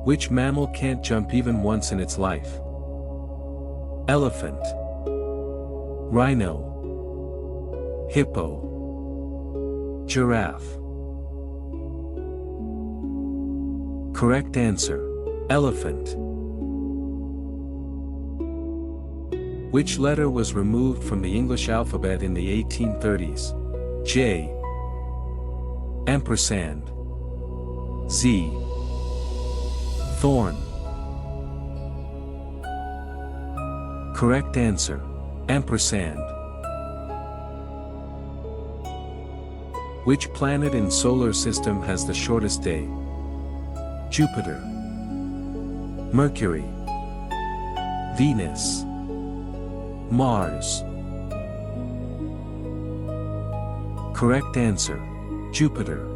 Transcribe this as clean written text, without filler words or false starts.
Which mammal can't jump even once in its life? Elephant, rhino, hippo, giraffe. Correct answer: elephant. Which letter was removed from the English alphabet in the 1830s? J, ampersand, Z, thorn. Correct answer: ampersand. Which planet in solar system has the shortest day? Jupiter, Mercury, Venus, Mars. Correct answer: Jupiter.